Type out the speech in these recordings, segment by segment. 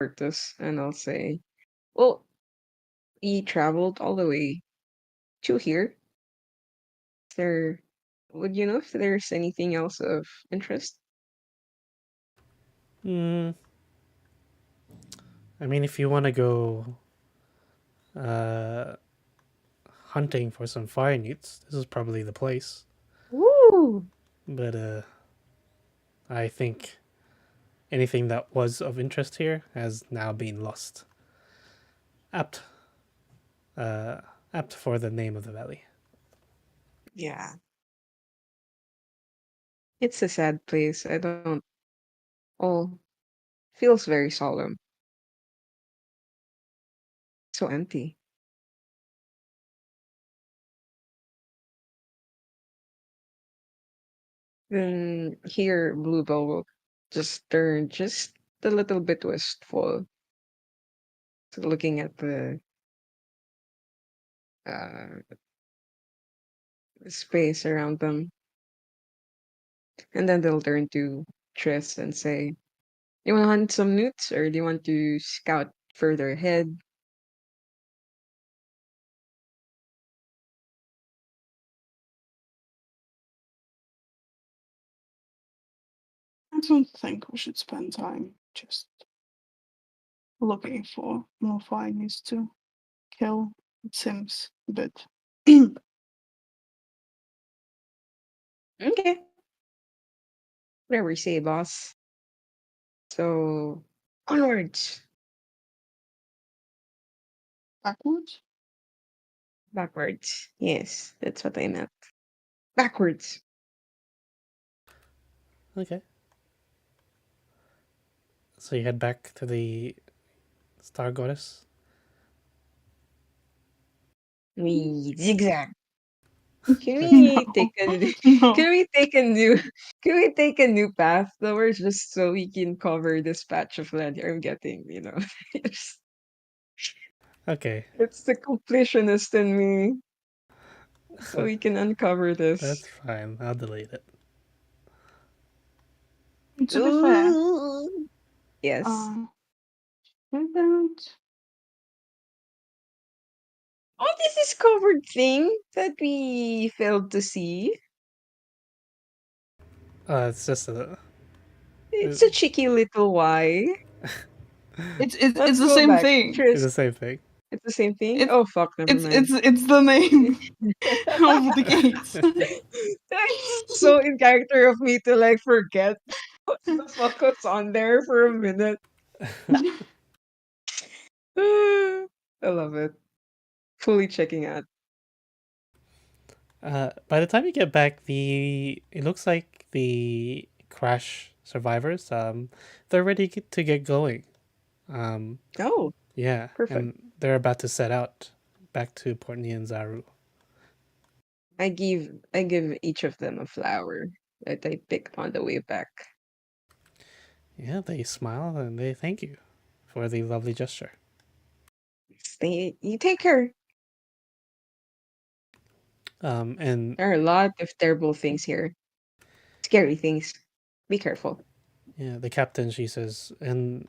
tortoise and I'll say, well, we traveled all the way to here. Is there, would you know if there's anything else of interest? Mm, I mean, if you want to go uh, hunting for some fire newts, this is probably the place. Woo! But I think anything that was of interest here has now been lost. Apt, uh, apt for the name of the valley. Yeah. It's a sad place. I don't, oh, feels very solemn. So empty. Then here, Bluebell will just turn just a little bit wistful, so looking at the uh, space around them. And then they'll turn to Triss and say, you want to hunt some newts or do you want to scout further ahead? I don't think we should spend time just looking for more findings to kill. It seems a bit. Okay, whatever you say, boss. So, onwards. Backwards? Backwards. Yes, that's what I meant. Backwards. Okay. So you head back to the Star Goddess. We zigzag. Can we No. take a No. can we take a new can we take a new path though, just so we can cover this patch of land here? I'm getting, it's, Okay, it's the completionist in me. So we can uncover this. that's fine. I'll delete it. To be fair, Ooh. Yes. uh, we don't. Oh, this is covered thing that we failed to see. It's just It's it's a cheeky little Y. It's Let's the go same back. thing. the Tris, same thing. it's the same thing? It's Oh fuck, never mind. it's the name of the gates. It's so in character of me to like forget what the fuck was on there for a minute. I love it. Fully checking out. By the time you get back, the it looks like the crash survivors they're ready to get going. Um, Oh, yeah, perfect. and they're about to set out back to Port Nianzaru. I give each of them a flower that I picked on the way back. Yeah, they smile and they thank you for the lovely gesture. Stay, you take her. And There are a lot of terrible things here. Scary things. Be careful. yeah, the captain she says, and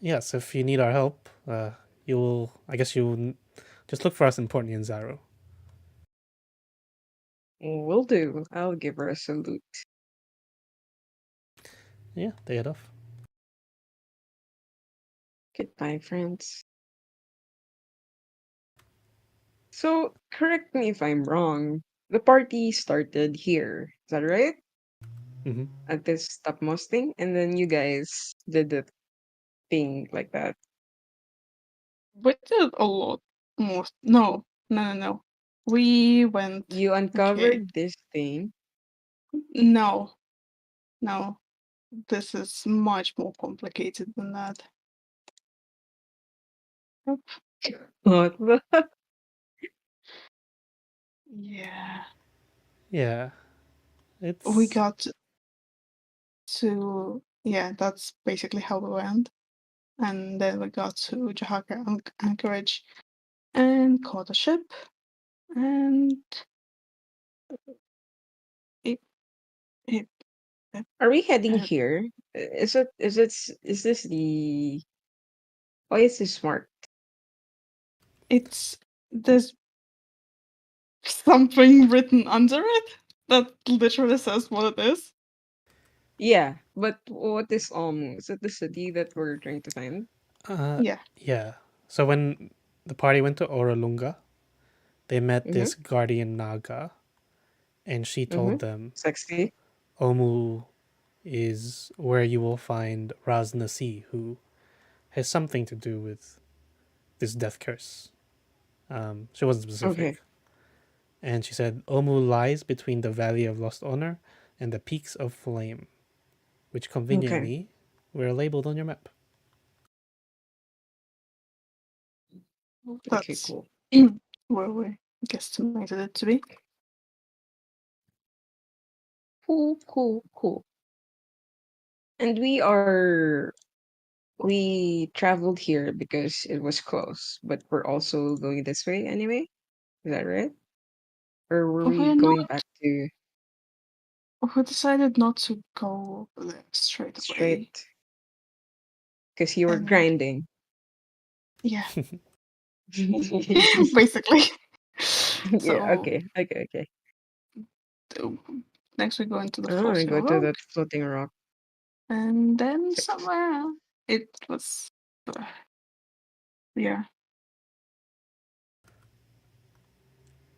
yes, if you need our help, you will. I guess you will just look for us in Port Nianzaru. Will do. I'll give her a salute. Yeah, they head off. Goodbye, friends. So, correct me if I'm wrong. The party started here. Is that right? Hmm. At this topmost thing? And then you guys did the thing like that. We did a lot more. No, no, no, no. We went. You Okay. uncovered this thing. No, no. This is much more complicated than that. Yep. What the? Yeah. Yeah, We it's got to. Yeah, that's basically how we went. And then we got to Jakarta Anchorage and caught a ship. And it, it, it, Are we heading it here? Is it? Is it? Is this the? Why is he smart? It's there's something written under it that literally says what it is. Yeah, but what is Almu? Is it the city that we're trying to find? Uh, Yeah. yeah. So when the party went to Oralunga, they met Mm-hmm. this guardian Naga, and she Mm-hmm. told them Sexy. Omu is where you will find Raznasi, who has something to do with this death curse. She wasn't Okay. specific. And she said, Omu lies between the Valley of Lost Honor and the Peaks of Flame, which Okay. conveniently were labeled on your map. Okay, That's cool. where we guesstimated it to be. Cool, cool, cool. And we traveled here because it was close, but we're also going this way anyway. Is that right? Or were we We're going not. back to We decided not to go there straight away, straight? Because you were and grinding. yeah, Yeah, basically. So okay, okay, okay. uh, next we go into the Oh, I floating go to rock, that floating rock. and then Six. somewhere it was. Uh, yeah,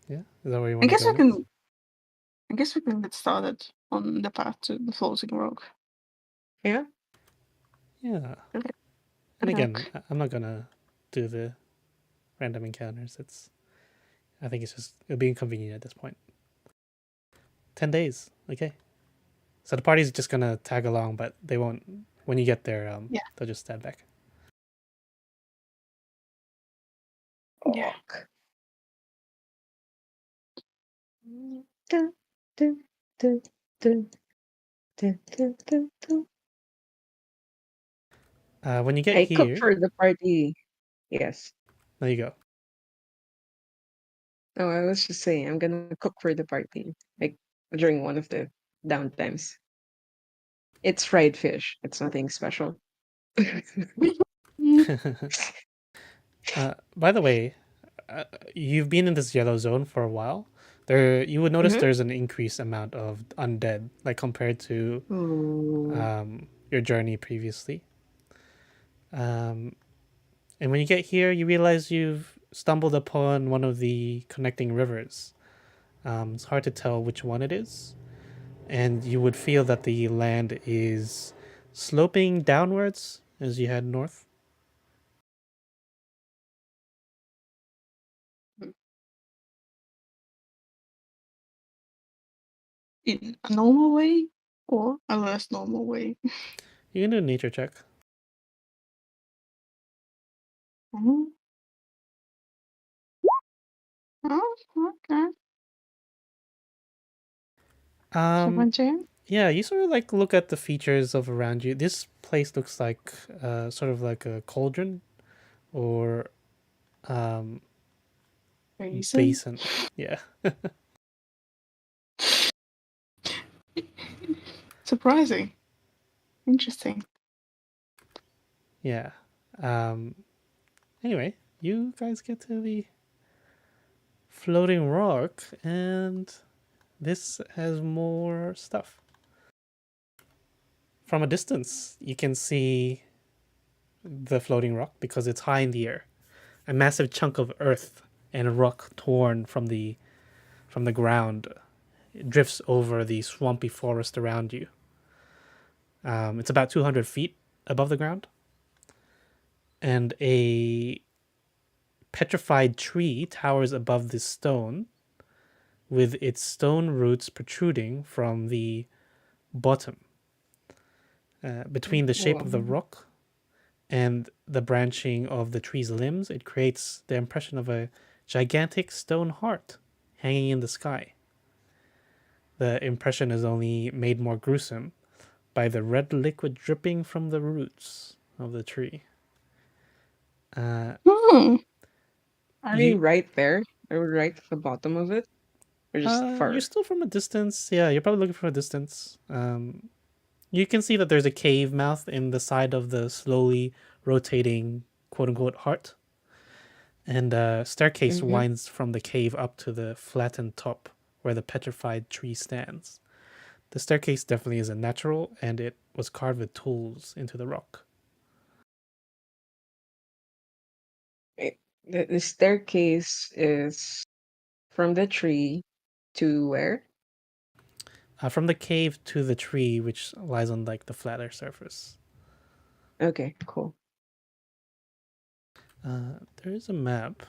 Yeah, is that where you I want to guess go we next? can. I guess we can get started on the path to the floating rock. Yeah. Yeah. Okay, And again, rock. I'm not gonna do the random encounters. I think it'll be inconvenient at this point. 10 days. Okay. So the party's just gonna tag along, but they won't. When you get there, Yeah, they'll just stand back. yeah. Fuck. Dun, dun, dun, dun, dun, dun, dun, dun. When you get I cook here, for the party. Yes. there you go. Oh, I was just saying, I'm gonna cook for the party, like during one of the downtimes. It's fried fish. It's nothing special. By the way, you've been in this yellow zone for a while. There, you would notice Mm-hmm. there's an increased amount of undead, like compared to Ooh. your journey previously. Um, and when you get here, you realize you've stumbled upon one of the connecting rivers. It's hard to tell which one it is, and you would feel that the land is sloping downwards as you head north. In a normal way or a less normal way. You can do a nature check. Mhm. Oh, okay. Um, 17? yeah, you sort of like look at the features of around you. This place looks like sort of like a cauldron or um, Reason? basin. Yeah, Surprising. Interesting. yeah. Um, anyway, you guys get to the floating rock, and this has more stuff. From a distance, you can see the floating rock because it's high in the air. A massive chunk of earth and rock torn from the ground drifts over the swampy forest around you. It's about 200 feet above the ground, and a petrified tree towers above this stone, with its stone roots protruding from the bottom. Between the shape Wow. of the rock and the branching of the tree's limbs, it creates the impression of a gigantic stone heart hanging in the sky. The impression is only made more gruesome by the red liquid dripping from the roots of the tree. Uh, Hmm. Are we you right there? Are we right at the bottom of it? Or just you're far? still from a distance. Yeah, you're probably looking from a distance. You can see that there's a cave mouth in the side of the slowly rotating quote unquote heart. And a staircase Mm-hmm. winds from the cave up to the flattened top where the petrified tree stands. The staircase definitely isn't natural, and it was carved with tools into the rock. The staircase is from the tree to where? From the cave to the tree, which lies on like the flatter surface. Okay, cool. There is a map.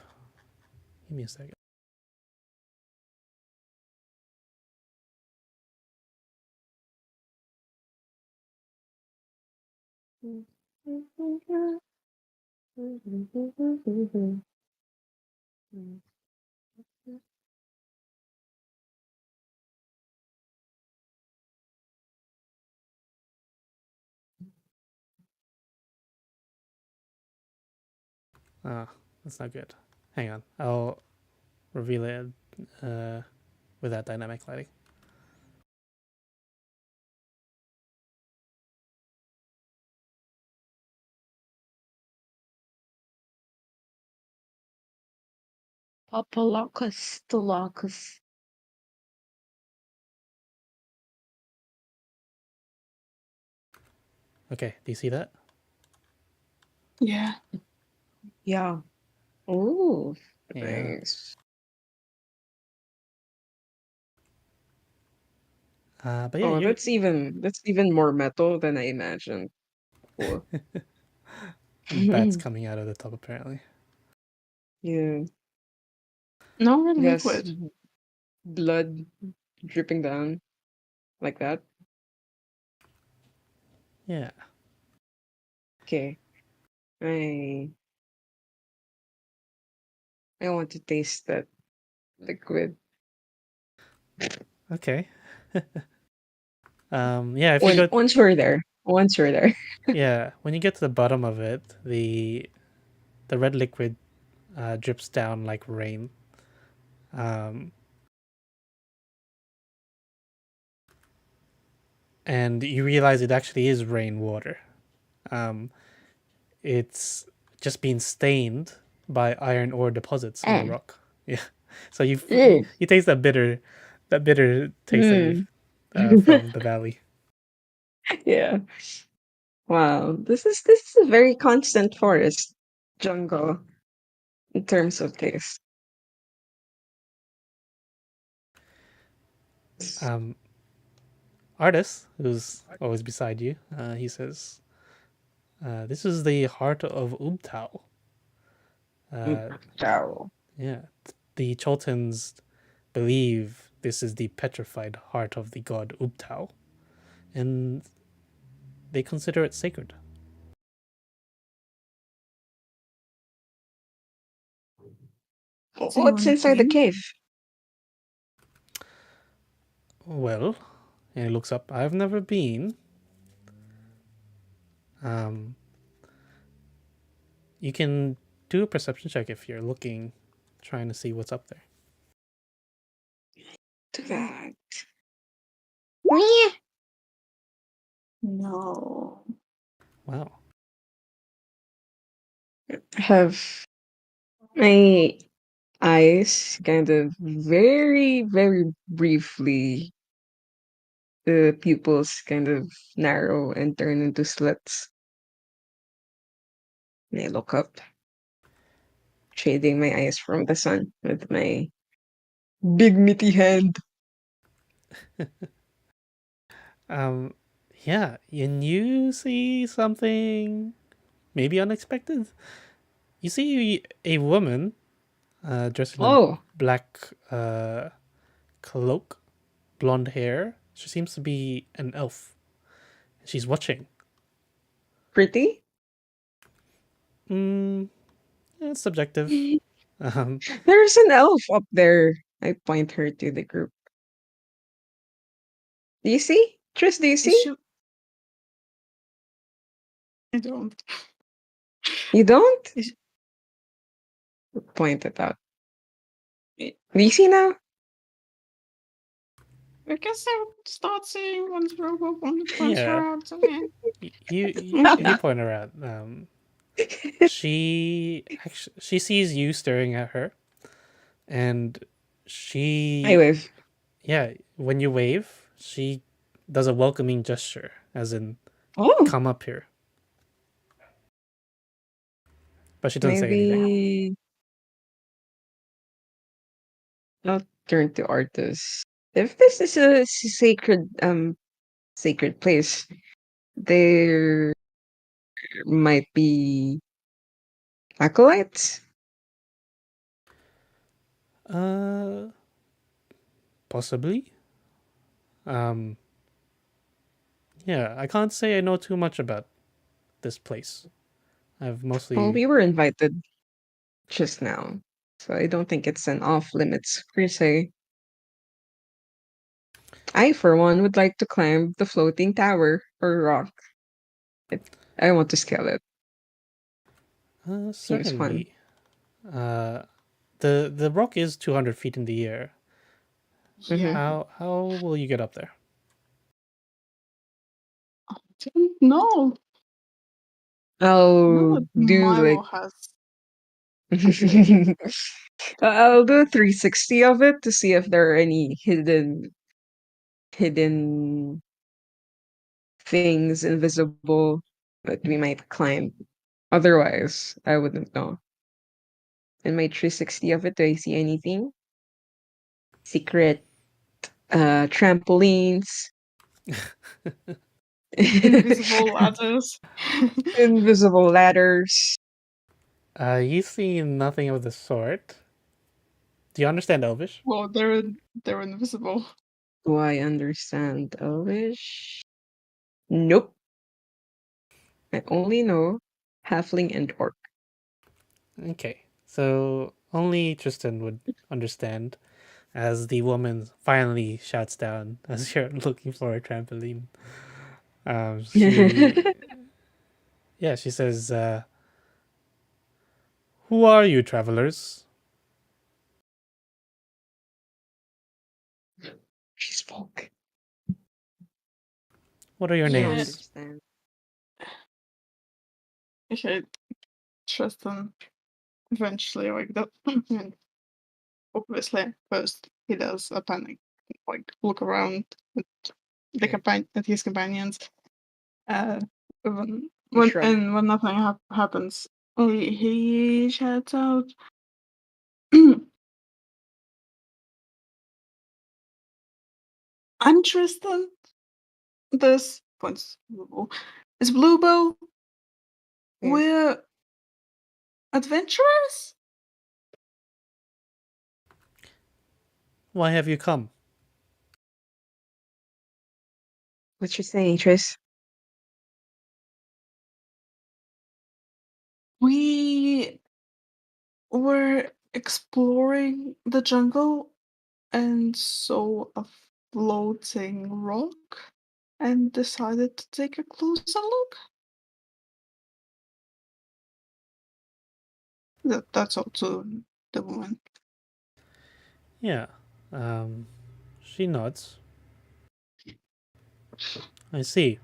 Give me a second. Ah, that's not good. Hang on. I'll reveal it uh, with that dynamic lighting. Papalocus, Tolocus. Okay, do you see that? Yeah. Yeah. Oh, Yeah. nice. But yeah, Oh, you that's even more metal than I imagined. Cool. bats coming out of the top apparently. Yeah. No red Yes, liquid. blood dripping down like that. Yeah. Okay. I I want to taste that liquid. Okay. Yeah, if you When go once we're there. Once we're there. yeah, when you get to the bottom of it, the red liquid drips down like rain. Um, and you realize it actually is rainwater. Um, it's just been stained by iron ore deposits in the Eh. rock. Yeah, so Ugh. you taste that bitter taste that you Hmm. from the valley. Yeah. Wow. This is a very constant forest jungle in terms of taste. Um, Artis, who's always beside you, he says, "This is the heart of Ubtao. Mm, Uh, Ciao. yeah, the Choltons believe this is the petrified heart of the god Ubtao, and they consider it sacred." Has What's anyone inside the been? cave? Well, and he looks up. I've never been. Um, you can do a perception check if you're looking, trying to see what's up there. To that. Meh. No. Wow. Have my eyes kind of very, very briefly, the pupils kind of narrow and turn into slits. And I look up, shading my eyes from the sun with my big meaty hand. Um, yeah, and you see something maybe unexpected. You see a woman dressed in a Oh, black cloak, blonde hair. She seems to be an elf. She's watching. pretty? Mm, it's subjective. Um, There's an elf up there. I point her to the group. Do you see? Tris, do you Is see? she? I don't. You don't? Is Point it out. it, Do you see now? I guess I would start saying once Robo points yeah, her out again. you Okay. point her out. she sees you staring at her, and I she wave. yeah, when you wave, she does a welcoming gesture, as in Oh, come up here, but she doesn't say anything. maybe I'll turn to Artus. If this is a sacred place, there might be acolytes. Uh, Possibly. Um, yeah, I can't say I know too much about this place. I've Well, mostly we were invited just now, so I don't think it's an off limits per se. I, for one, would like to climb the floating tower or rock. It, I want to scale it. Seems fun. certainly. Uh, the rock is 200 feet in the air. Hmm. Yeah. How will you get up there? I don't know. I know I'll that do like Milo has a thing. I'll do a 360 of it to see if there are any hidden things invisible that we might climb. Otherwise, I wouldn't know. In my 360 of it, do I see anything? Secret trampolines, Invisible ladders. invisible ladders. You see nothing of the sort. Do you understand Elvish? Well, they're invisible. Do I understand Elvish? Nope. I only know halfling and orc. Okay, so only Tristan would understand as the woman finally shouts down as you're looking for a trampoline. She, yeah, she says, "Who are you, travelers? She spoke. What are your She Yeah. names?" understands. Okay, Tristan eventually like that. And obviously, first he does a panic, like look around at Okay. at his companions. Uh, You shrug. when nothing happens, he shouts out, "I'm Tristan. This points to Bluebell. Is Bluebell. Yeah. We're adventurers." Why have you come? What you saying, Tris? We were exploring the jungle and saw a floating rock and decided to take a closer look. That's all to the woman. Yeah. Um, she nods. I see.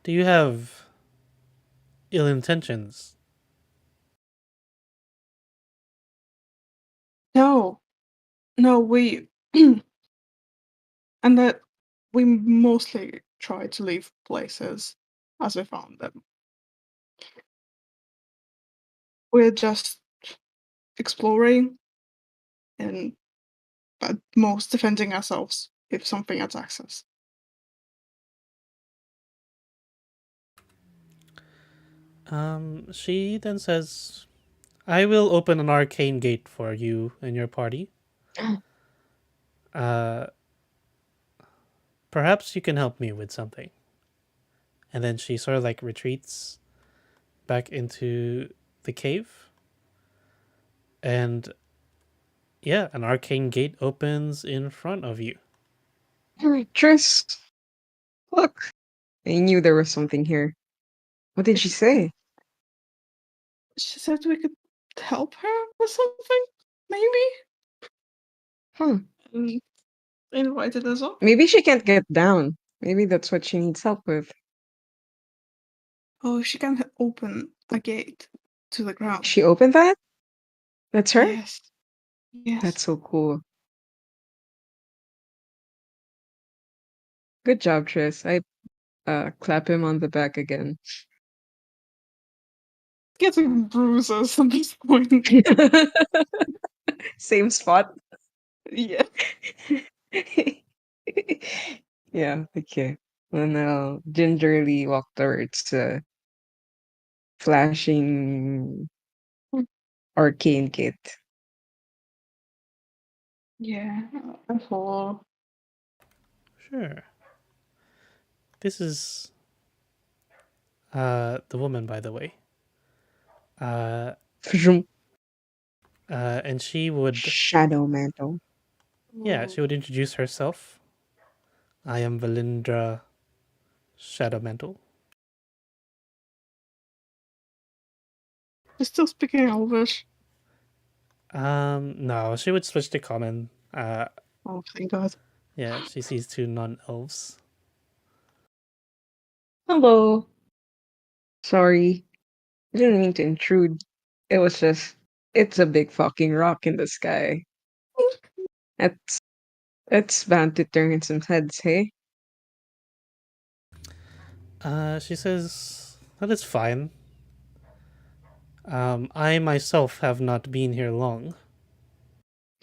Do you have ill intentions? No, no, we and that we mostly try to leave places as we found them. We're just exploring and at most defending ourselves if something attacks us. She then says, "I will open an arcane gate for you and your party. Uh, Perhaps you can help me with something." And then she sort of like retreats back into the cave, and yeah, an arcane gate opens in front of you. Tris, look. I knew there was something here. What did she She, say? she said we could help her with something, maybe, Huh. and invited us up. Maybe she can't get down. Maybe that's what she needs help with. Oh, she can open a gate to the ground. She opened that? That's her? Yes. Yes. That's so cool. Good job, Tris. I clap him on the back again. Getting bruises at this point. Same spot. Yeah. Yeah, okay. And I'll gingerly walk towards the flashing arcane gate. Yeah. I follow. Sure. This is the woman, by the way. Uh, Vroom. and she would, Shadow mantle. yeah, Oh, she would introduce herself. I am Valindra Shadowmantle. she's still speaking Elvish. No, she would switch to common. Oh, thank God. Yeah, she sees two non-elves. Hello. Sorry. I didn't mean to intrude. It was just, it's a big fucking rock in the sky. It's, it's bound to turn some heads, hey? She says that is fine. I myself have not been here long.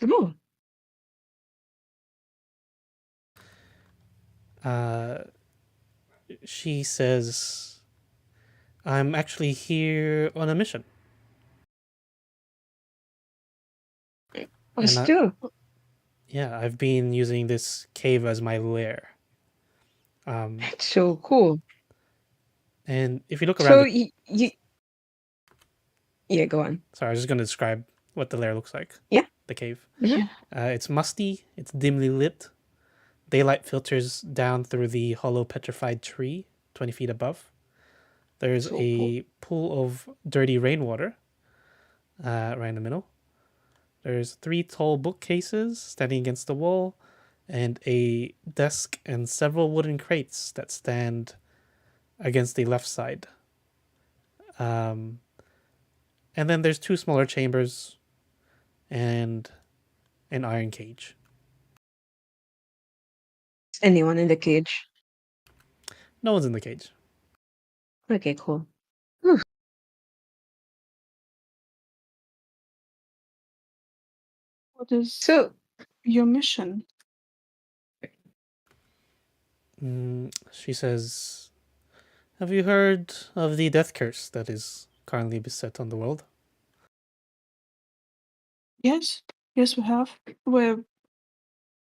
Oh, Uh, she says I'm actually here on a mission, and still. yeah, I've been using this cave as my lair. Um, It's so cool. and if you look around So, the, yeah, go on. sorry, I was just going to describe what the lair looks like. Yeah. The cave. Mhm. Yeah. It's musty. It's dimly lit. Daylight filters down through the hollow petrified tree 20 feet above. There's So cool. a pool of dirty rainwater right in the middle. There's three tall bookcases standing against the wall, and a desk and several wooden crates that stand against the left side. Um, and then there's two smaller chambers and an iron cage. Is anyone in the cage? No one's in the cage. Okay, cool. Whew. What is So, your mission? She says, have you heard of the death curse that is currently beset on the world? Yes. Yes, we have. We're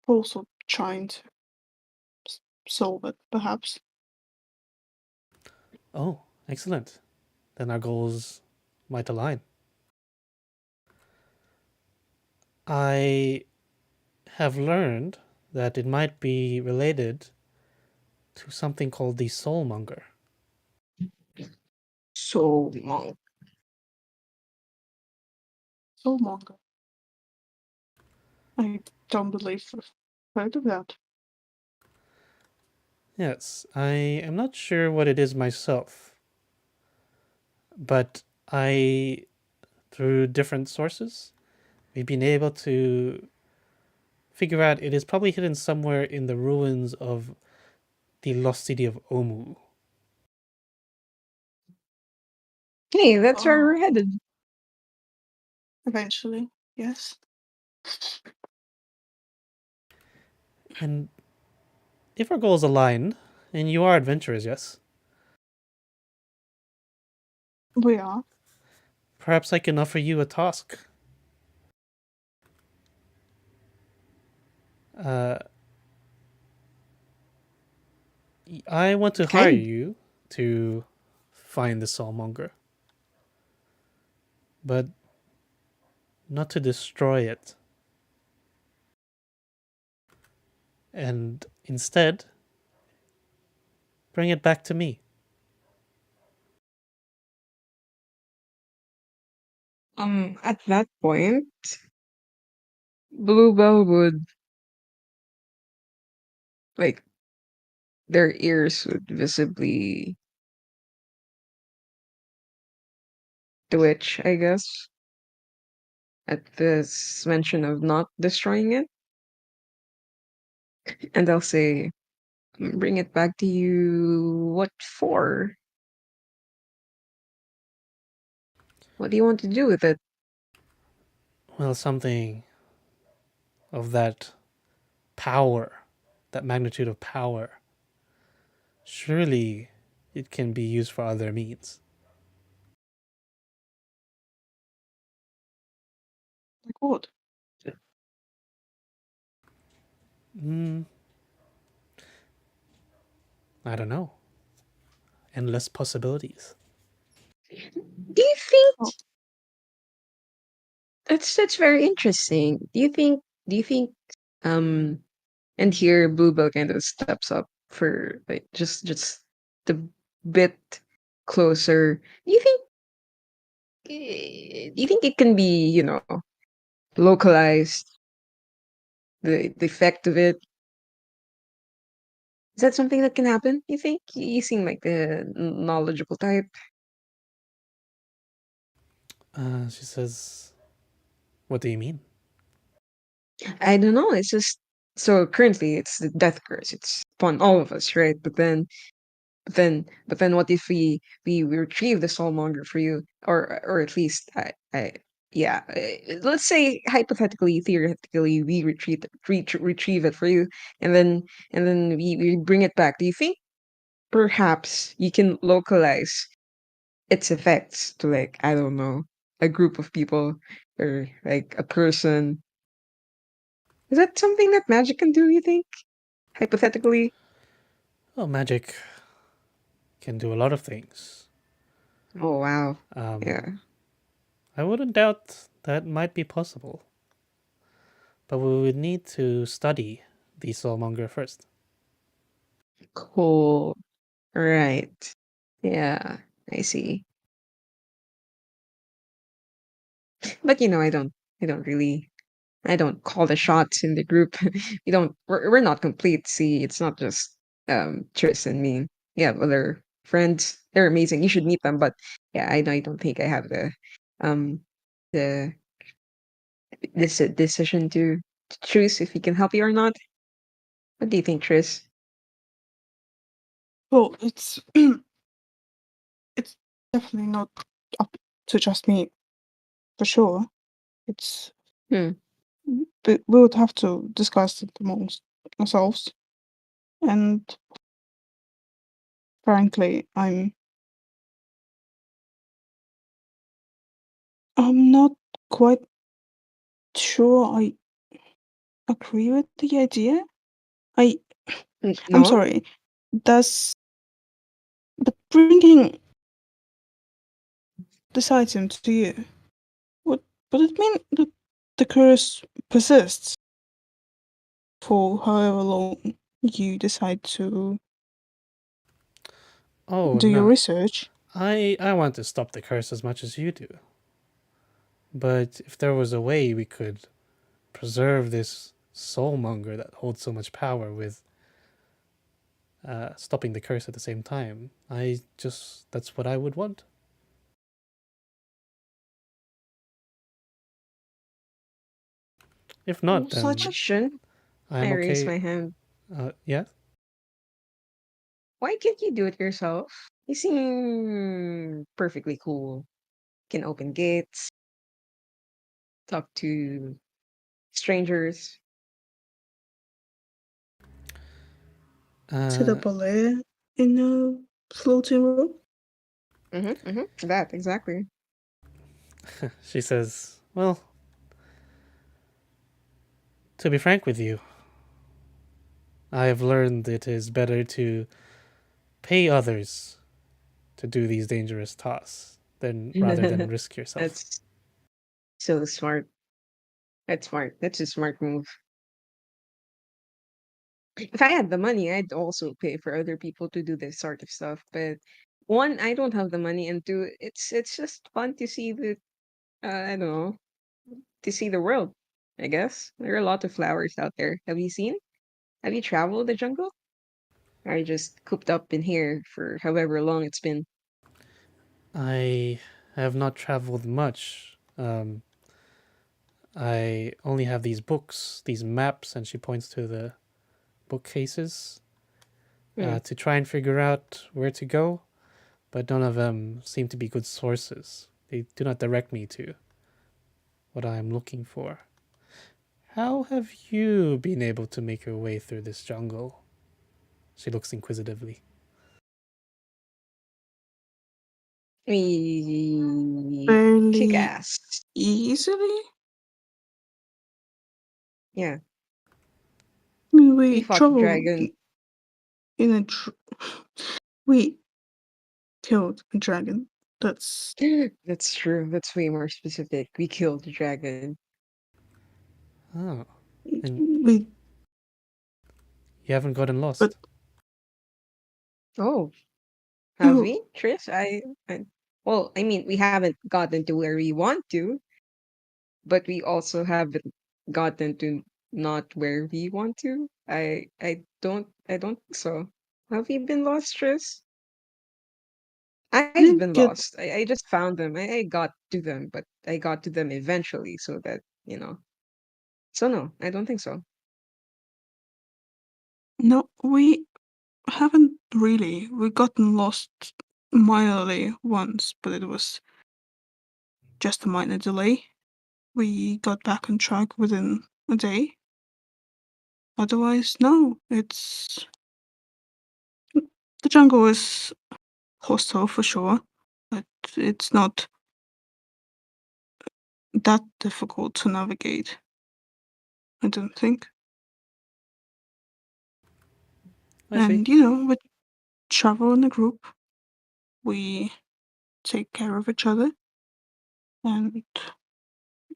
also trying to solve it, perhaps. Oh, excellent. Then our goals might align. I have learned that it might be related to something called the soulmonger. so long. Soulmonger. I don't believe I've heard of that. Yes, I am not sure what it is myself, but I, through different sources, we've been able to figure out it is probably hidden somewhere in the ruins of the lost city of Omu. Hey, that's where Oh, we're headed. eventually, yes. And if our goals align, and you are adventurers, yes, We are. perhaps I can offer you a task. Uh, I want to What hire kind? you to find the soulmonger, but not to destroy it. And instead, bring it back to me. At that point, Bluebell would, like, their ears would visibly to which I guess at this mention of not destroying it, and they'll say, "Bring it back to you. What for? What do you want to do with it?" Well, something of that power, that magnitude of power, surely it can be used for other means. Like what? Mm, I don't know. Endless possibilities. Do you think Oh, that's very interesting? Do you think um and here Bluebell kind of steps up for like just the bit closer. Do you think it can be, localized, the effect of it? Is that something that can happen, you think? You seem like the knowledgeable type. She says, "What do you mean?" I don't know. It's just so currently it's the death curse. It's upon all of us, right? But then what if we retrieve the soulmonger for you, or at least yeah, let's say hypothetically, theoretically, we retrieve it for you, and then we bring it back. Do you think perhaps you can localize its effects to, like, I don't know, a group of people or like a person? Is that something that magic can do, you think? Hypothetically? Well, magic can do a lot of things. Oh wow. Um, Yeah. I wouldn't doubt that might be possible, but we would need to study the soulmonger first. Cool. Right. Yeah, I see. But I don't call the shots in the group. We're not complete. See, it's not just Tris and me. Yeah, other friends. They're amazing. You should meet them. But yeah, I don't think I have um the this decision to choose if he can help you or not. What do you think, Tris? well, it's it's definitely not up to just me for sure. It's Hmm. we would have to discuss it amongst ourselves. And frankly, I'm not quite sure I agree with the idea. I I'm No? sorry. Does but bringing this item to you would would it mean that the curse persists for however long you decide to Oh do your no, research? I want to stop the curse as much as you do. But if there was a way we could preserve this soulmonger that holds so much power with stopping the curse at the same time, that's what I would want. If not, then Suggestion. I'm I raise okay. my hand. Yeah. Why can't you do it yourself? You seem perfectly cool. Can open gates, talk to strangers. Set Uh, up a lair in a floating rope? That exactly. she says, "Well, to be frank with you, I have learned it is better to pay others to do these dangerous tasks than rather than risk yourself." That's so smart. That's smart. That's a smart move. If I had the money, I'd also pay for other people to do this sort of stuff. But one, I don't have the money, and two, it's just fun to see I don't know, to see the world. I guess there are a lot of flowers out there. Have you seen? Have you traveled the jungle? Or are you just cooped up in here for however long it's been? I I have not traveled much. I only have these books, these maps, and she points to the bookcases Hmm. to try and figure out where to go, but none of them seem to be good sources. They do not direct me to what I am looking for. How have you been able to make your way through this jungle? She looks inquisitively. We kick Fairly ass. easily. Yeah, I mean, we we fought the traveled dragon. in a. We killed a dragon. That's. That's true. That's way more specific. We killed the dragon. Oh, and We. you haven't gotten But lost. Oh, have you we, Tris? Well, I mean, we haven't gotten to where we want to, but we also haven't gotten to not where we want to. I don't think so. Have we been lost, Tris? I've been didn't get. lost. I just found them. I got to them, but I got to them eventually, so that, you know. So no, I don't think so. No, we haven't really. We gotten lost mildly once, but it was just a minor delay. We got back on track within a day. Otherwise, no. It's the jungle is hostile for sure, but it's not that difficult to navigate. I don't think. I see. And we travel in a group. We take care of each other, and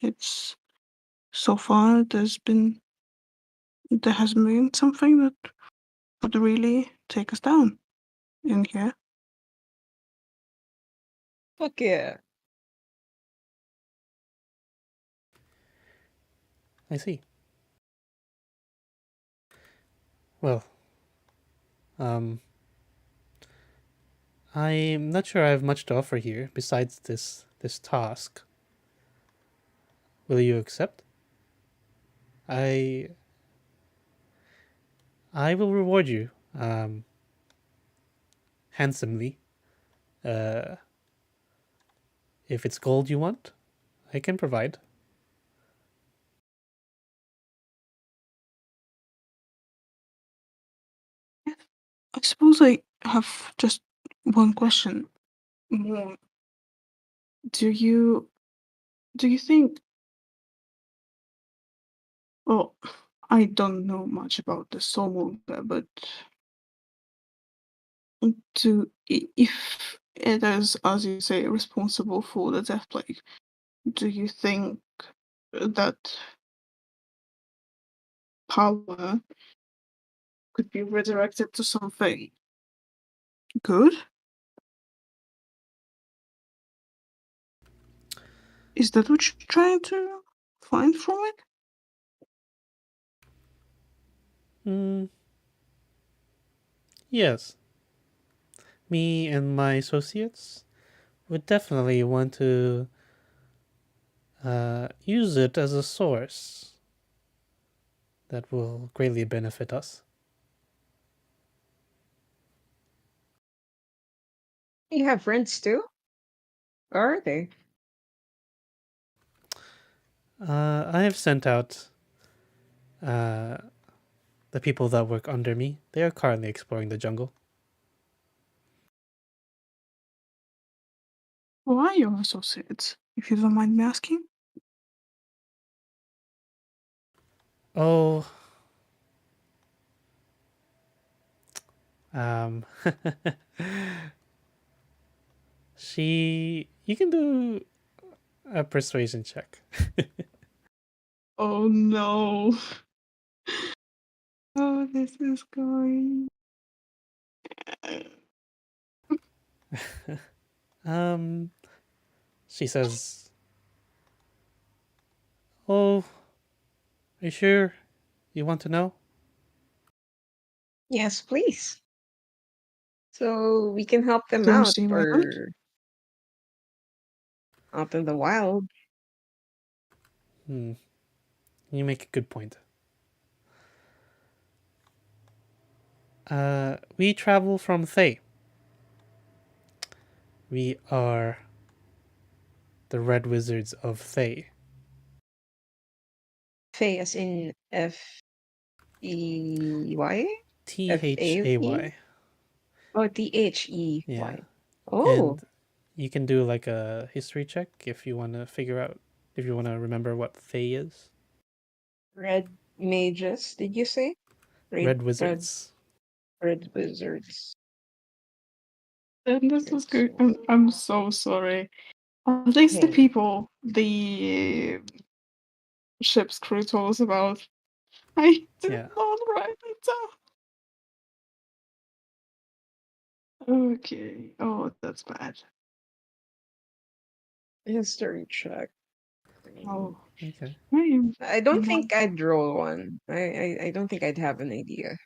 it's so far there hasn't been something that would really take us down in here. Fuck yeah. I see. Well, um, I'm not sure I have much to offer here besides this task. Will you accept? I I will reward you handsomely. Uh, if it's gold you want, I can provide. I suppose I have just one question more. Do you do you think? Well, I don't know much about the soul manga, but if it is, as you say, responsible for the death plague, do you think that power could be redirected to something good? Is that what you're trying to find from it? Mm, yes, me and my associates would definitely want to use it as a source that will greatly benefit us. You have friends too? Or are they? I have sent out uh, the people that work under me. They are currently exploring the jungle. Who are your associates, if you don't mind me asking? Oh, um, she. You can do a persuasion check. Oh no. Oh, this is going. um, she says, "Oh, are you sure you want to know?" Yes, please. So we can help them Don't out, seem like it. or out in the wild. Hmm, you make a good point. We travel from Thay. We are the Red Wizards of Thay. Faye as in F-E-Y? T H A F-A-E? Y. Oh, Yeah. T-H-E-Y. Oh, And you can do like a history check if you want to figure out, if you want to remember what Thay is. red mages, did you say? Red Red, Wizards. red wizards. And this is Let's good. I'm so sorry. Are these the Hey, people the ship's crew told us about? I did Yeah. not write it down. Okay. Oh, that's bad. history check. Oh, Okay. I I don't might. think I'd roll one. I don't think I'd have an idea.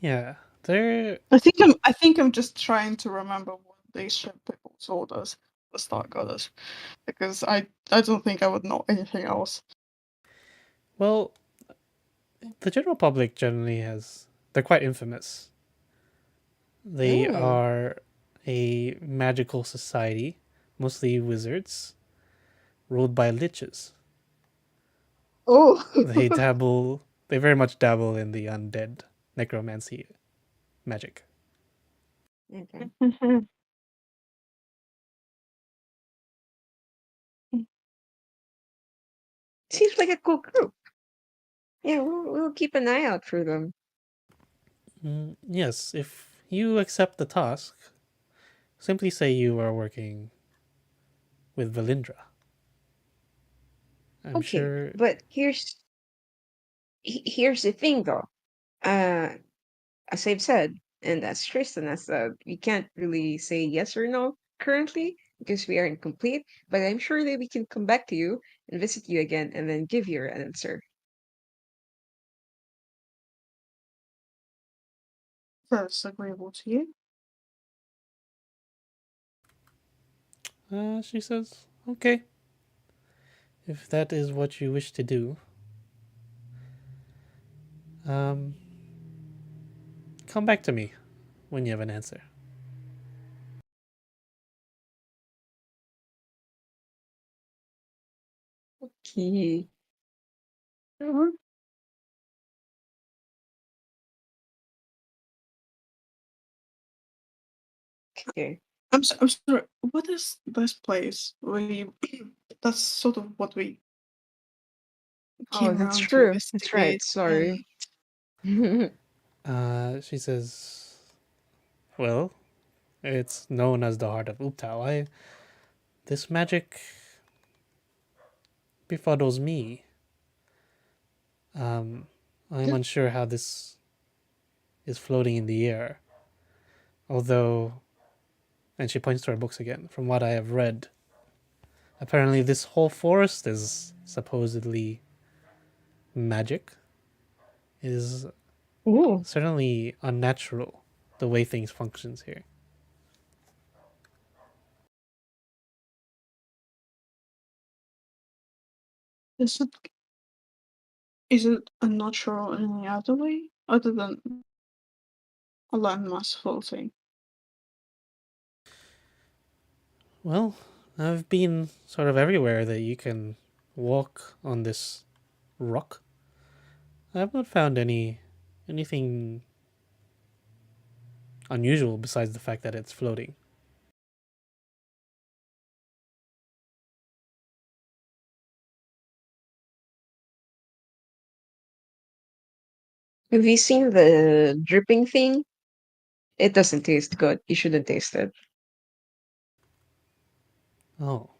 Yeah. They're I think I'm just trying to remember what these ship people told us, the Star Goddess, because I don't think I would know anything else. well, the general public generally has, they're quite infamous. They Mm. are a magical society, mostly wizards, ruled by liches. Oh, They very much dabble in the undead necromancy magic. okay. Seems like a cool group. Yeah, we'll keep an eye out for them. Yes, if you accept the task, simply say you are working with Valindra. I'm Okay, sure. but here's the thing though. Uh, as I've said, and as Tristan has said, we can't really say yes or no currently because we are incomplete. But I'm sure that we can come back to you and visit you again, and then give you an answer. That's agreeable to you. She says, okay, if that is what you wish to do, um, come back to me when you have an answer. Okay. Mhm. Okay. I'm sorry. What is this place? We that's sort of what we Oh, came that's around to true. That's right. investigate. And Sorry. She says, well, it's known as the Heart of Uptao. This magic befuddles me. Um, I'm unsure how this is floating in the air. Although, and she points to her books again, from what I have read, apparently this whole forest is supposedly magic. It is Ooh. certainly unnatural the way things functions here. is it unnatural in any other way other than a landmass floating? Well, I've been sort of everywhere that you can walk on this rock. I have not found anything unusual besides the fact that it's floating. Have you seen the dripping thing? It doesn't taste good. You shouldn't taste it. Oh,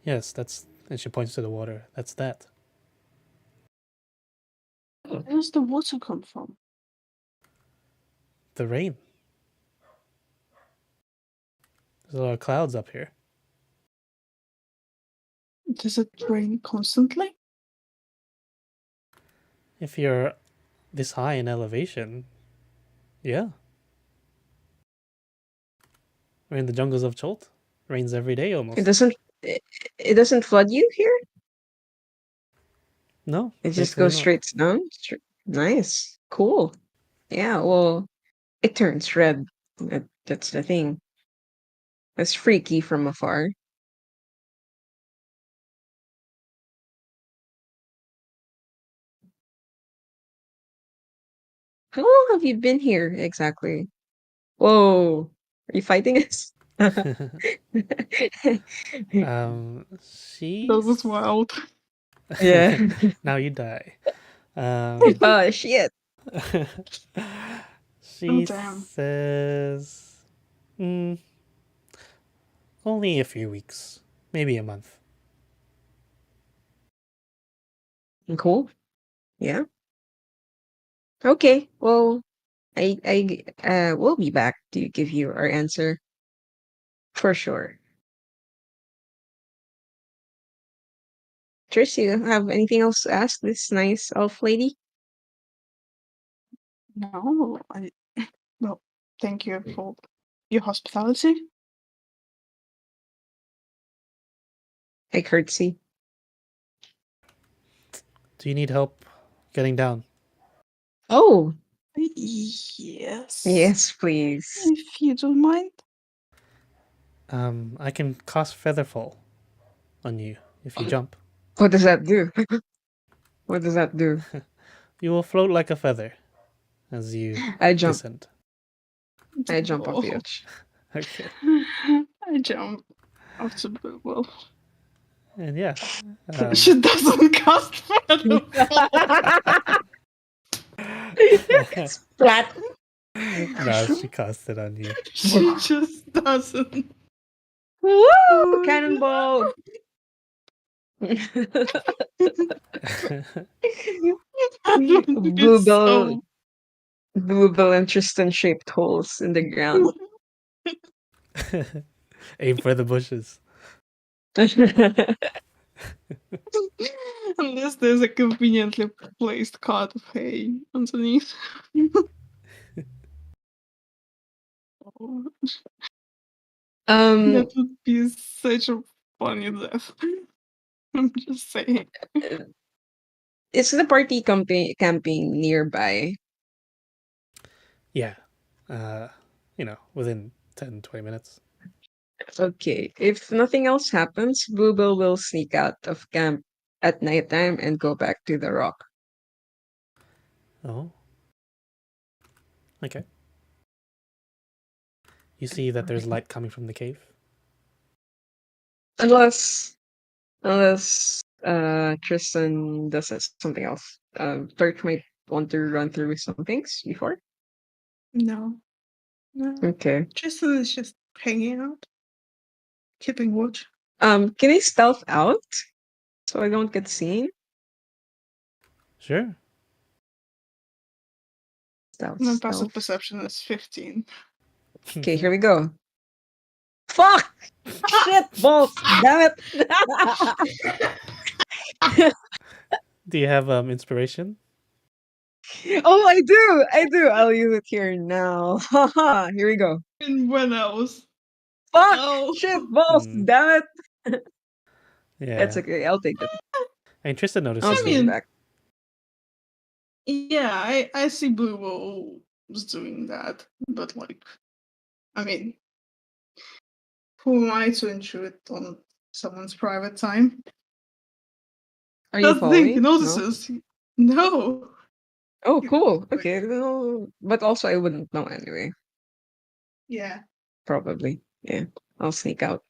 yes, that's, and she points to the water. That's that. Where does the water come from? The rain. There's a lot of clouds up here. Does it rain constantly? If you're this high in elevation, yeah. We're in the jungles of Cholt. Rains every day It almost. doesn't. it, it doesn't flood you here? No, It just thankfully goes not. straight down? Nice. Cool. Yeah, well, it turns red. That's the thing. It's freaky from afar. How long have you been here exactly? Whoa. Are you fighting us? That was She's wild. Yeah. now you die. Um, Oh, shit. Oh she damn. says mm, only a few weeks, maybe a month. Cool. Yeah. Okay. Well, I will be back to give you our answer for sure. Trish, you have anything else to ask this nice elf lady? No, well, thank you for your hospitality. I curtsy. Do you need help getting down? Oh, Yes, yes, please. if you don't mind. I can cast Featherfall on you if you jump. What does that do? What does that do? You will float like a feather as you I jump. descend. I jump off the Oh, edge. Okay, I jump after the well. and yeah, She um, doesn't cast Featherfall. Splat. no, she cast it on you. She just doesn't. Woo! Oh, Cannonball. it's Booble, so. Booble and Tristan shaped holes in the ground. Aim for the bushes. Unless there's a conveniently placed card of hay underneath. Oh, um, that would be such a funny death. I'm just saying. is the party camping nearby? Yeah, uh, within 10, 20 minutes. Okay, if nothing else happens, Booble will sneak out of camp at nighttime and go back to the rock. Oh, okay. You see that there's light coming from the cave. Unless Tristan does something else. Turk might want to run through some things before. No. No. Okay. Tristan is just hanging out, keeping watch. Can I stealth out so I don't get seen? Sure. Stealth, My passive stealth. perception is 15. Okay, here we go. Fuck! Shit balls! Damn it! Do you have inspiration? Oh, I do! I do! I'll use it here now. Haha, here we go. And when else? Fuck! Oh. Shit balls! Hmm. Damn it! That's Yeah. okay, I'll take it. And Tristan I'll notices I sneak you. mean, back. yeah, I see Blue was doing that, but like, I mean, who am I to intrude on someone's private time? Are you That's the thing, he following? No? notices. No. Oh, You cool. like, Okay. No, but also, I wouldn't know anyway. yeah. Probably. Yeah. I'll sneak out.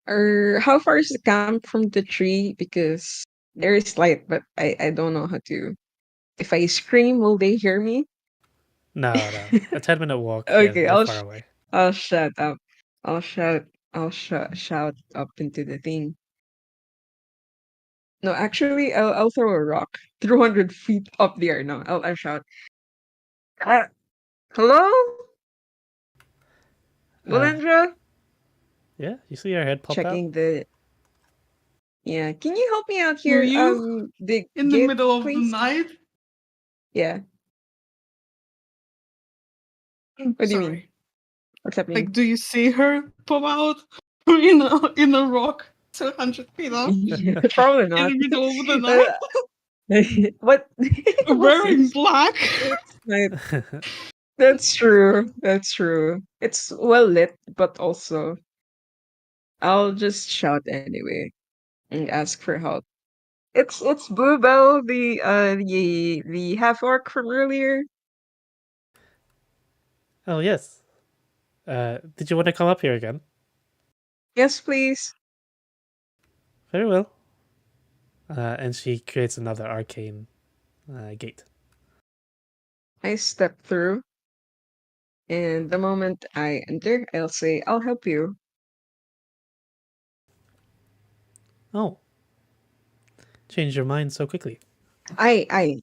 Or how far is the camp from the tree? Because there is light, but I don't know how to. If I scream, will they hear me? No, no. A 10-minute walk. Yeah, Okay, they're far away. I'll shut up. I'll shout up into the thing. No, actually, I'll throw a rock 200 feet up the air. No, I'll shout. Ah, hello, Uh, Valendra. yeah, you see her head pop out? Checking the. Yeah, can you help me out Do here? you The in the gate, middle of the please. night? Yeah. What do you mean? Sorry. What's happening? Like, do you see her pop out? in a rock 200 feet up Probably in not. the middle of the night, Uh, but we'll see. wearing black. It's not. That's true. That's true. It's well lit, but also I'll just shout anyway and ask for help. It's Bluebell, the half orc from earlier. Oh yes. Did you want to come up here again? Yes, please. Very well. And she creates another arcane gate. I step through, and the moment I enter, I'll say, "I'll help you." Oh, change your mind so quickly. I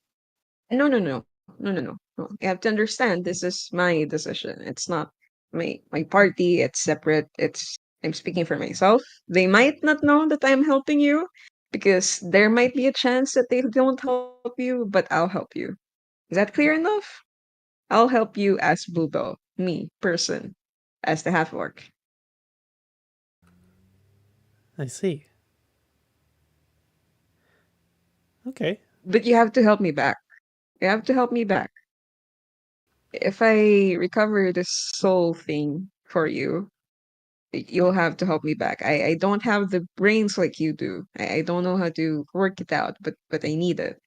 no no no no no no no. You have to understand this is my decision. It's not my party. It's separate. It's I'm speaking for myself. They might not know that I'm helping you because there might be a chance that they don't help you, but I'll help you. Is that clear enough? I'll help you as Bluebell, me, person, as the half orc. I see. Okay. But you have to help me back. You have to help me back. If I recover this soul thing for you, you'll have to help me back. I don't have the brains like you do. I don't know how to work it out, but I need it.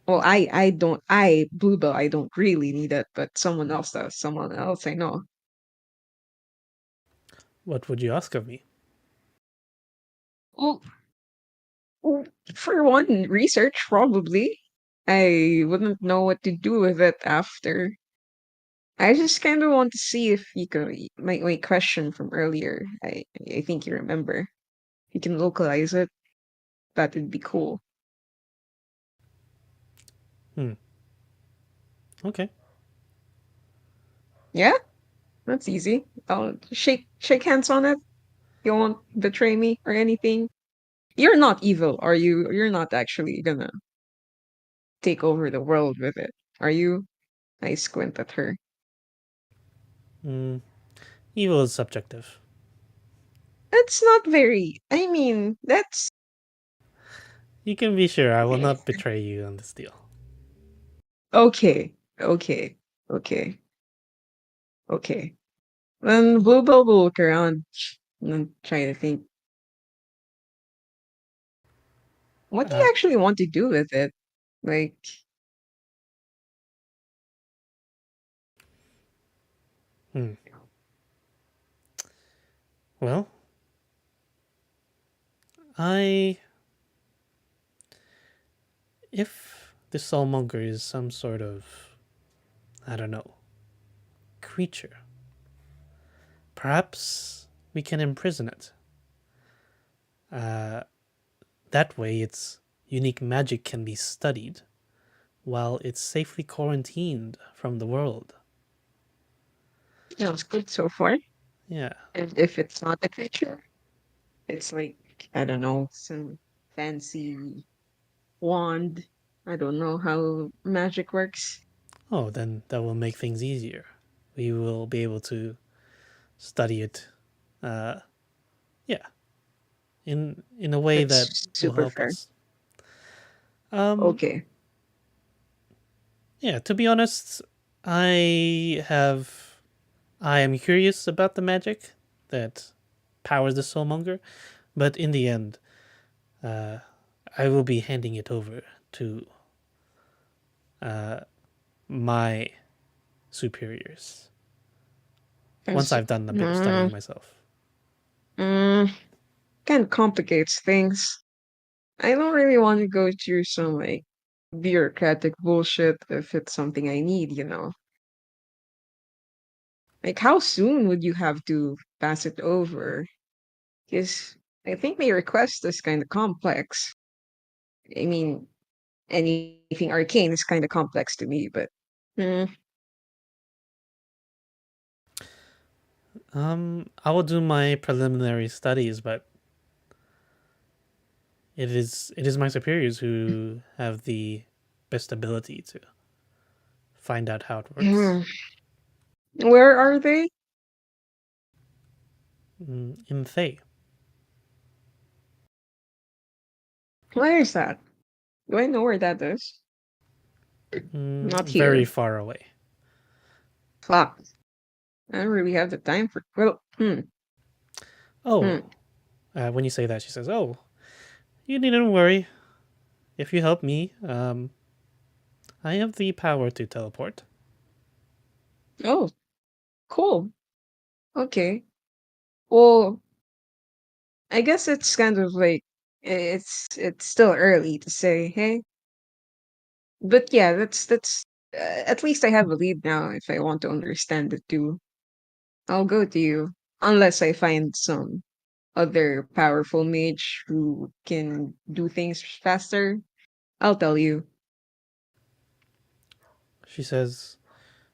Well, I don't Bluebell, I don't really need it, but someone else does. Someone else I know. What would you ask of me? Well, well, for one, research probably. I wouldn't know what to do with it after. I just kind of want to see if you can my question from earlier. I think you remember. You can localize it. That would be cool. Hmm. Okay. Yeah, that's easy. I'll shake hands on it. You won't betray me or anything. You're not evil, are you? You're not actually gonna take over the world with it, are you? I squint at her. Hmm. Evil is subjective. That's not very. I mean, that's You can be sure I will not betray you on this deal. okay. Okay. Okay. Okay. Then Bluebell will look around and then try to think, what do you Uh, actually want to do with it? Like, hmm. Well, I if the soulmonger is some sort of, I don't know, creature, perhaps we can imprison it. Uh, that way, its unique magic can be studied while it's safely quarantined from the world. sounds good so far. Yeah. And if it's not a creature, it's like, I don't know, some fancy wand. I don't know how magic works. Oh, then that will make things easier. We will be able to study it. Uh, yeah, in a way that That's will super help fair. us. Um, Okay. yeah. To be honest, I have I am curious about the magic that powers the soulmonger, but in the end, uh, I will be handing it over to uh, my superiors once That's I've done a bit of studying mm, myself. mm, kind of complicates things. I don't really want to go through some like bureaucratic bullshit if it's something I need. Like, how soon would you have to pass it over? Because I think my request is kind of complex. I mean, anything arcane is kind of complex to me, but mm, I will do my preliminary studies, but it is my superiors who have the best ability to find out how it works. where are they? In Thay. Where is that? Do I know where that is? Not Very here. far away. Fuck. I don't really have the time for. Well, Oh, hmm. when you say that, she says, "Oh, you needn't worry. If you help me, I have the power to teleport." Oh, cool. Okay. Well, I guess it's kind of like it's still early to say, hey, but yeah, that's at least I have a lead now. If I want to understand it too, I'll go to you. Unless I find some other powerful mage who can do things faster, I'll tell you. She says,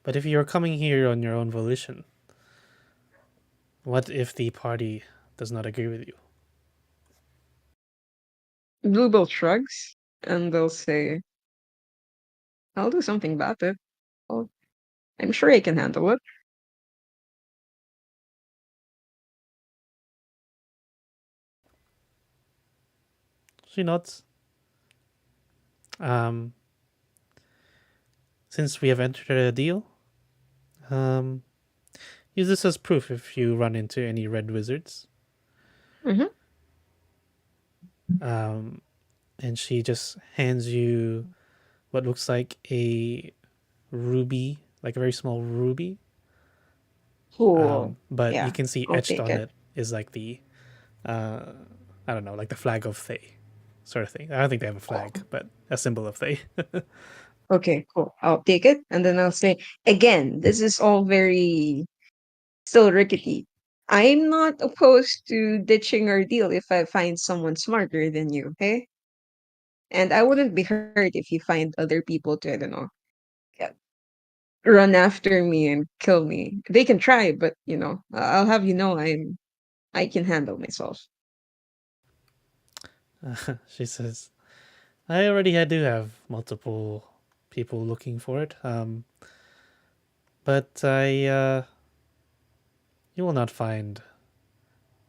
"But if you're coming here on your own volition, what if the party does not agree with you?" Bluebell shrugs, and they'll say, "I'll do something about it. Well, I'm sure I can handle it." She nods. Um, since we have entered a deal, um, use this as proof if you run into any red wizards. Hmm. Um, and she just hands you what looks like a ruby, like a very small ruby. Cool. But you Yeah, can see I'll etched take on it. it is like the, uh, I don't know, like the flag of Thay sort of thing. I don't think they have a flag, Cool. but a symbol of Thay. Okay, cool. I'll take it, and then I'll say again. This is all very still rickety. I'm not opposed to ditching our deal if I find someone smarter than you, hey? And I wouldn't be hurt if you find other people to, I don't know, yeah, run after me and kill me. They can try, but I'll have you know I can handle myself. She says, I already do have multiple people looking for it. But you will not find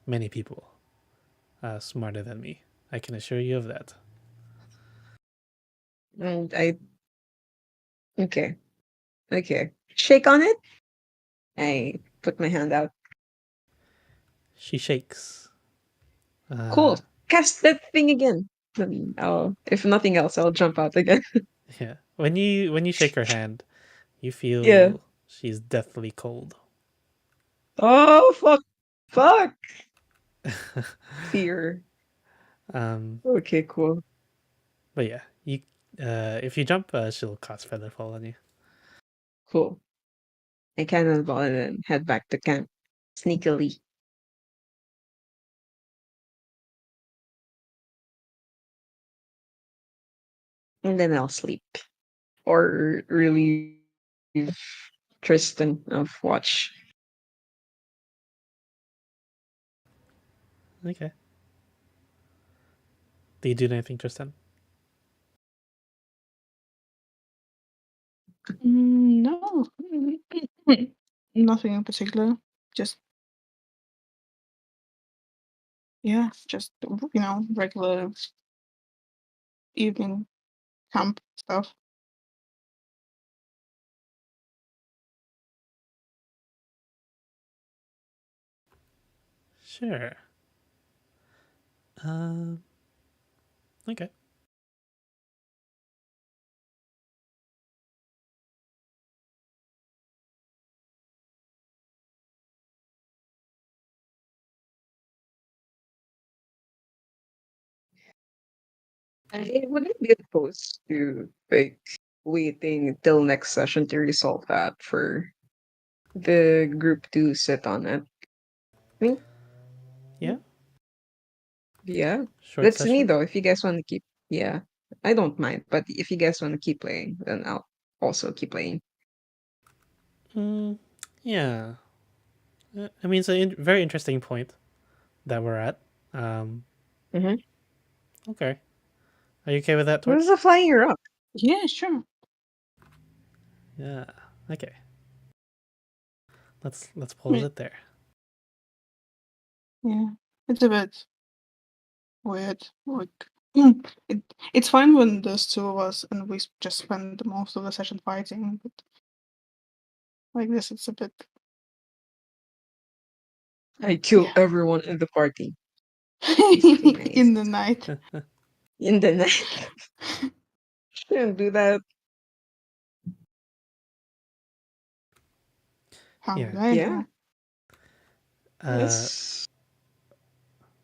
many people smarter than me. I can assure you of that. And I okay, okay. Shake on it. I put my hand out. She shakes. Uh, Cool. Cast that thing again. Then if nothing else, I'll jump out again. yeah. When you shake her hand, you Yeah. feel she's deathly cold. Oh fuck. Fuck. Fear. um, Okay, cool. but yeah, you if you jump, she'll cast Featherfall on you. Cool. I cannonball and then head back to camp. Sneakily. And then I'll sleep. Or relieve Tristan of watch. Okay. Do you do anything, Tristan? No, nothing in particular. Just yeah, just regular evening camp stuff. Sure. Um, okay. I wouldn't be opposed to like waiting until next session to resolve that for the group to sit on it. I mean, Yeah. yeah. Short That's me session. though. If you guys want to keep, yeah, I don't mind. But if you guys want to keep playing, then I'll also keep playing. Mm, yeah. I mean, it's a very interesting point that we're at. Um, Mm-hmm. okay. Are you okay with that, Where's Torch? the flying rock? Yeah, sure. Yeah. Okay. Let's pause it there. Yeah, it's a bit weird. Like, it it's fine when there's two of us and we just spend most of the session fighting, but like this, it's a bit. I kill Yeah. everyone in the party. Used to be nice. In the night. In the night. Shouldn't do that. How would Yeah. I Yeah. know? Uh, Yes.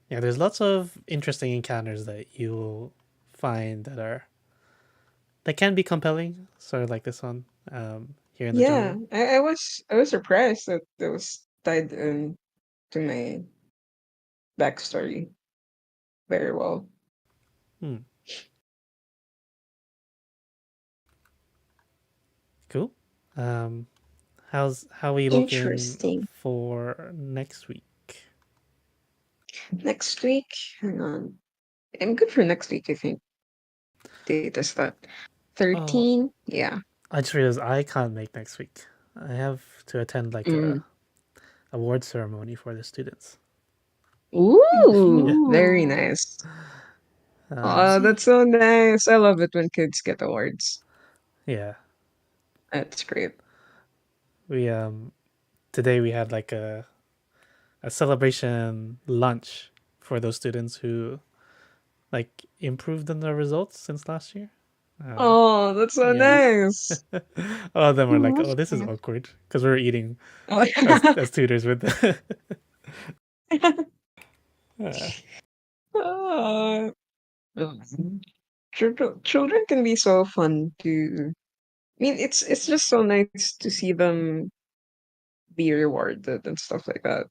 yeah. There's lots of interesting encounters that you'll find that can be compelling, sort of like this one here in the Yeah. jungle. I was surprised that it was tied in to my backstory very well. Hmm. Cool. Um, how are we looking Interesting. for next week? Next week, hang on. I'm good for next week, I think. Date is that Oh, 13? Yeah. I just realized I can't make next week. I have to attend like Mm. a award ceremony for the students. Ooh, Yeah. very Ooh, nice. Oh, Um, fancy. that's so nice. I love it when kids get awards. yeah. That's great. We today we had like a celebration lunch for those students who like improved on their results since last year. Um, Oh, that's so yeah. nice. All of them were Oh, like, that's "Oh, this is nice. awkward," because we were eating Oh, as tutors with the. uh, oh, children can be so fun to. I mean, it's just so nice to see them be rewarded and stuff like that.